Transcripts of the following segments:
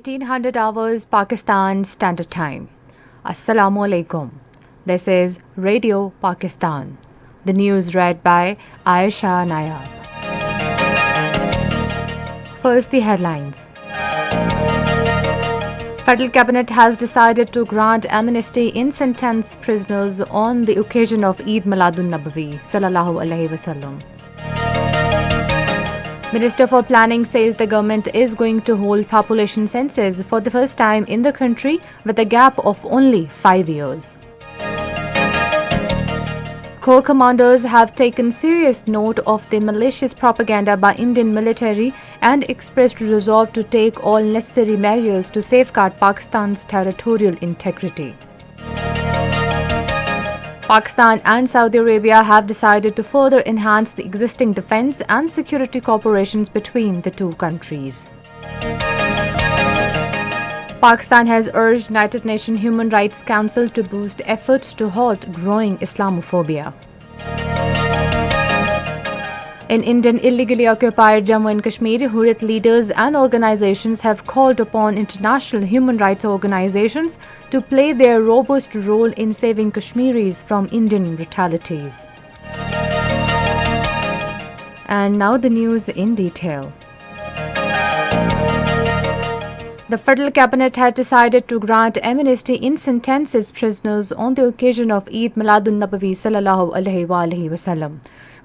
1900 hours Pakistan Standard Time. Assalamu alaikum. This is Radio Pakistan. The news read by Aisha Nayab. First, the headlines. Federal Cabinet has decided to grant amnesty in sentenced prisoners on the occasion of Eid Miladun Nabawi sallallahu alaihi wasallam. Minister for Planning says the government is going to hold population census for the first time in the country with a gap of only 5 years. Corps commanders have taken serious note of the malicious propaganda by Indian military and expressed resolve to take all necessary measures to safeguard Pakistan's territorial integrity. Pakistan and Saudi Arabia have decided to further enhance the existing defense and security cooperations between the two countries. Pakistan has urged United Nations Human Rights Council to boost efforts to halt growing Islamophobia. In Indian illegally occupied Jammu and Kashmir, Hurriyat leaders and organizations have called upon international human rights organizations to play their robust role in saving Kashmiris from Indian brutalities. And now the news in detail. The Federal Cabinet has decided to grant amnesty in sentences prisoners on the occasion of Eid Miladun Nabawi sallallahu alaihi wasallam.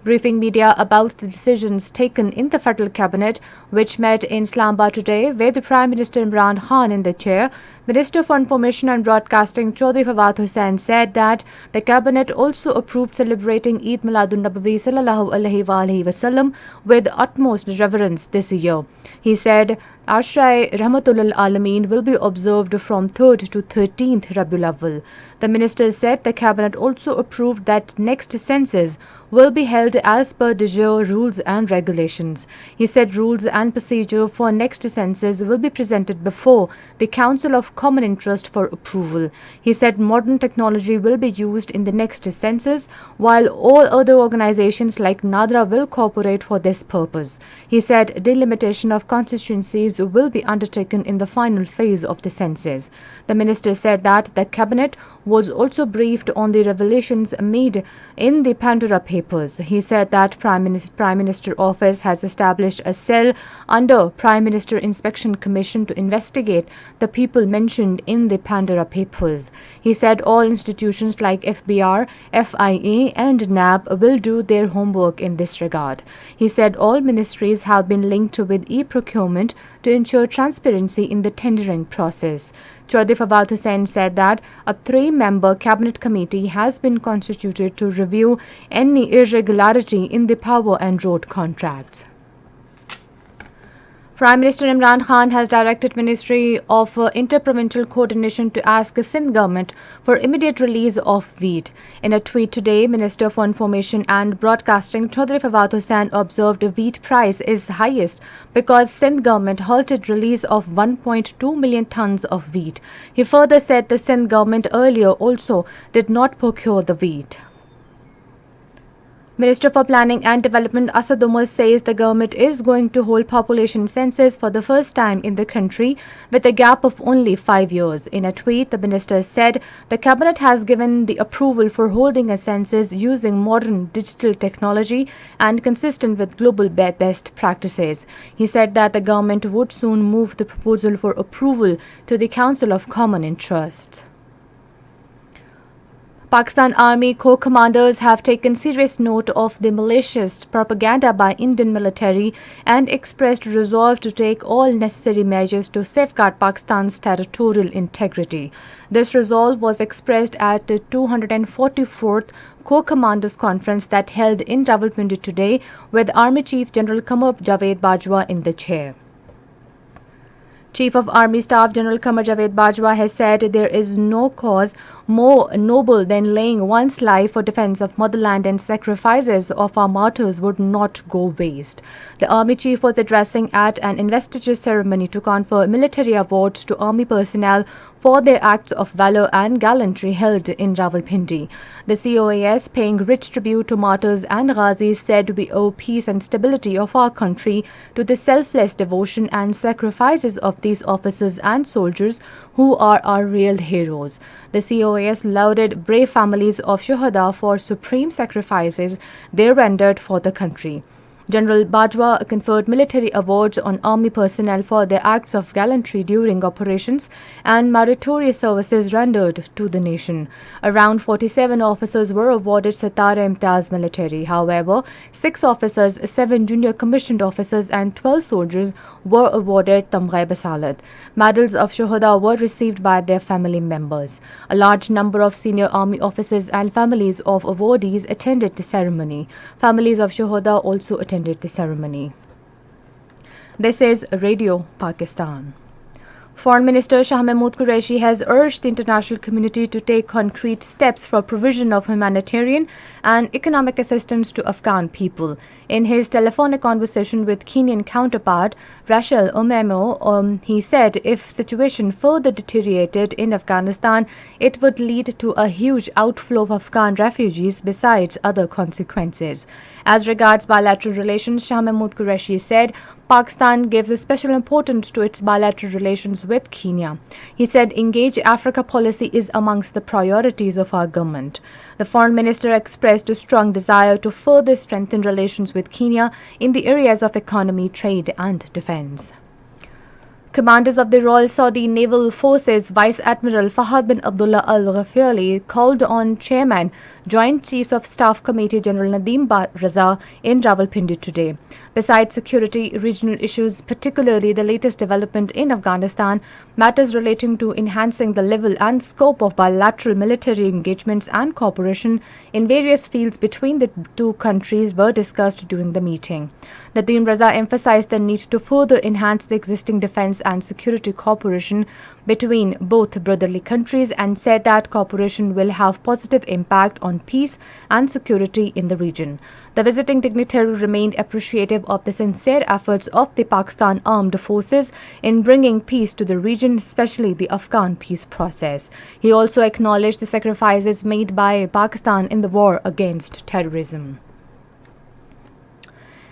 Briefing media about the decisions taken in the Federal Cabinet, which met in Islamabad today with Prime Minister Imran Khan in the chair, Minister for Information and Broadcasting Chaudhry Fawad Hussain said that the Cabinet also approved celebrating Eid Miladun Nabawi sallallahu alaihi wasallam with utmost reverence this year. He said, Ashray Rahmatul Alameen will be observed from 3rd to 13th Rabiul Awwal. The minister said the Cabinet also approved that next census will be held as per de jure rules and regulations. He said rules and procedure for next census will be presented before the Council of Common Interest for approval. He said modern technology will be used in the next census, while all other organizations like NADRA will cooperate for this purpose. He said delimitation of constituencies will be undertaken in the final phase of the census. The minister said that the Cabinet was also briefed on the revelations made in the Pandora Papers. He said that Prime Minister Office has established a cell under Prime Minister Inspection Commission to investigate the people mentioned in the Pandora Papers. He said all institutions like FBR, FIA and NAB will do their homework in this regard. He said all ministries have been linked with e-procurement to ensure transparency in the tendering process. Chaudhry Fawad Hussain said that a 3-member cabinet committee has been constituted to review any irregularity in the power and road contracts. Prime Minister Imran Khan has directed Ministry of Interprovincial Coordination to ask the Sindh government for immediate release of wheat. In a tweet today, Minister for Information and Broadcasting Chaudhry Fawad Hussain observed the wheat price is highest because Sindh government halted release of 1.2 million tons of wheat. He further said the Sindh government earlier also did not procure the wheat. Minister for Planning and Development Asad Umar says the government is going to hold population census for the first time in the country with a gap of only 5 years. In a tweet, the minister said the Cabinet has given the approval for holding a census using modern digital technology and consistent with global best practices. He said that the government would soon move the proposal for approval to the Council of Common Interest. Pakistan Army Corps commanders have taken serious note of the malicious propaganda by Indian military and expressed resolve to take all necessary measures to safeguard Pakistan's territorial integrity. This resolve was expressed at the 244th Corps Commanders Conference that held in Rawalpindi today with Army Chief General Qamar Javed Bajwa in the chair. Chief of Army Staff General Qamar Javed Bajwa has said there is no cause more noble than laying one's life for defense of motherland, and sacrifices of our martyrs would not go waste. The army chief was addressing at an investiture ceremony to confer military awards to army personnel for their acts of valor and gallantry held in Rawalpindi. The COAS, paying rich tribute to martyrs and Ghazis, said we owe peace and stability of our country to the selfless devotion and sacrifices of these officers and soldiers who are our real heroes. The COAS lauded brave families of Shuhada for supreme sacrifices they rendered for the country. General Bajwa conferred military awards on army personnel for their acts of gallantry during operations and meritorious services rendered to the nation. Around 47 officers were awarded Satara Imtiaz military. However, 6 officers, 7 junior commissioned officers and 12 soldiers were awarded Tamgha Basalat. Medals of Shuhada were received by their family members. A large number of senior army officers and families of awardees attended the ceremony. Families of Shuhada also attended the ceremony. This is Radio Pakistan. Foreign Minister Shah Mahmood Qureshi has urged the international community to take concrete steps for provision of humanitarian and economic assistance to Afghan people. In his telephonic conversation with Kenyan counterpart Rachel Omemo, he said if situation further deteriorated in Afghanistan, it would lead to a huge outflow of Afghan refugees besides other consequences. As regards bilateral relations, Shah Mahmood Qureshi said Pakistan gives a special importance to its bilateral relations with Kenya. He said Engage Africa policy is amongst the priorities of our government. The foreign minister expressed a strong desire to further strengthen relations with Kenya in the areas of economy, trade and defense. Commanders of the Royal Saudi Naval Forces Vice Admiral Fahad bin Abdullah Al Ghafali called on Chairman Joint Chiefs of Staff Committee General Nadeem Raza in Rawalpindi today. Besides security, regional issues, particularly the latest development in Afghanistan, matters relating to enhancing the level and scope of bilateral military engagements and cooperation in various fields between the two countries were discussed during the meeting. Nadeem Raza emphasized the need to further enhance the existing defense and security cooperation between both brotherly countries and said that cooperation will have positive impact on peace and security in the region. The visiting dignitary remained appreciative of the sincere efforts of the Pakistan Armed Forces in bringing peace to the region, especially the Afghan peace process. He also acknowledged the sacrifices made by Pakistan in the war against terrorism.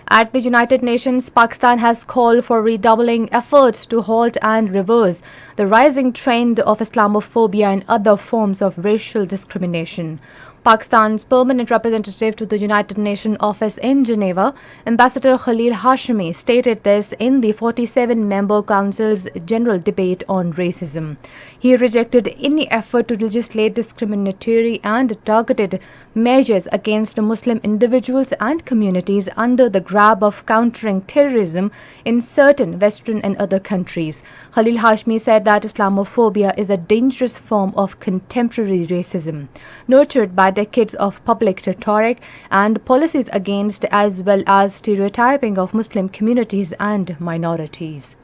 At the United Nations, Pakistan has called for redoubling efforts to halt and reverse the rising trend of Islamophobia and other forms of racial discrimination. Pakistan's permanent representative to the United Nations office in Geneva, Ambassador Khalil Hashmi, stated this in the 47-member Council's general debate on racism. He rejected any effort to legislate discriminatory and targeted measures against Muslim individuals and communities under the grab of countering terrorism in certain Western and other countries. Khalil Hashmi said that Islamophobia is a dangerous form of contemporary racism, nurtured by decades of public rhetoric and policies against as well as stereotyping of Muslim communities and minorities.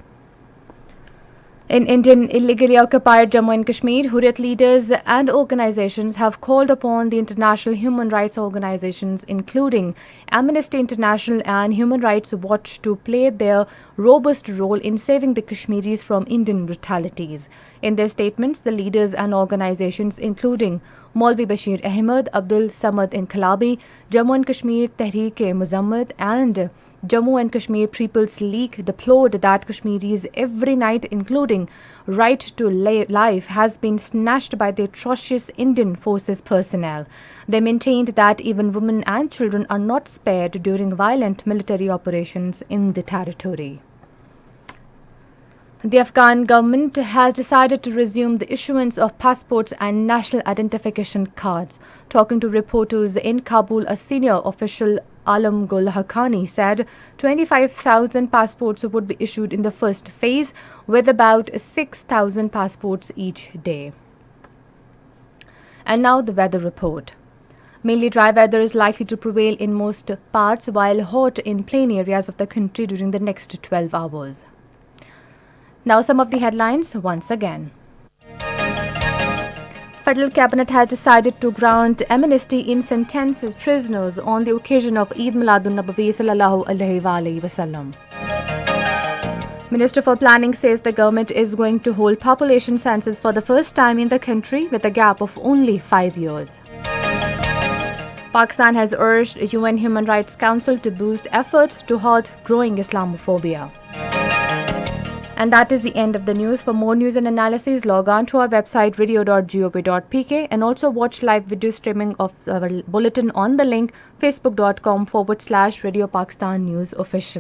In Indian illegally occupied Jammu and Kashmir, Hurriyat leaders and organizations have called upon the international human rights organizations, including Amnesty International and Human Rights Watch, to play their robust role in saving the Kashmiris from Indian brutalities. In their statements, the leaders and organizations, including Maulvi Bashir Ahmed, Abdul Samad Inkalabi, Jammu and Kashmir Tehreek-e-Muzammil and Jammu and Kashmir People's League, deplored that Kashmiris every night, including right to life, has been snatched by the atrocious Indian forces personnel. They maintained that even women and children are not spared during violent military operations in the territory. The Afghan government has decided to resume the issuance of passports and national identification cards. Talking to reporters in Kabul, a senior official, Alam Gul Haqqani, said 25,000 passports would be issued in the first phase, with about 6,000 passports each day. And now the weather report. Mainly dry weather is likely to prevail in most parts, while hot in plain areas of the country during the next 12 hours. Now some of the headlines once again. federal cabinet has decided to grant amnesty in sentences prisoners on the occasion of Eid Miladun-Nabawi sallallahu alaihi wasallam. Minister for Planning says the government is going to hold population census for the first time in the country with a gap of only 5 years. Pakistan has urged UN Human Rights Council to boost efforts to halt growing Islamophobia. And that is the end of the news. For more news and analysis, log on to our website radio.gop.pk and also watch live video streaming of our bulletin on the link facebook.com/Radio Pakistan News Official.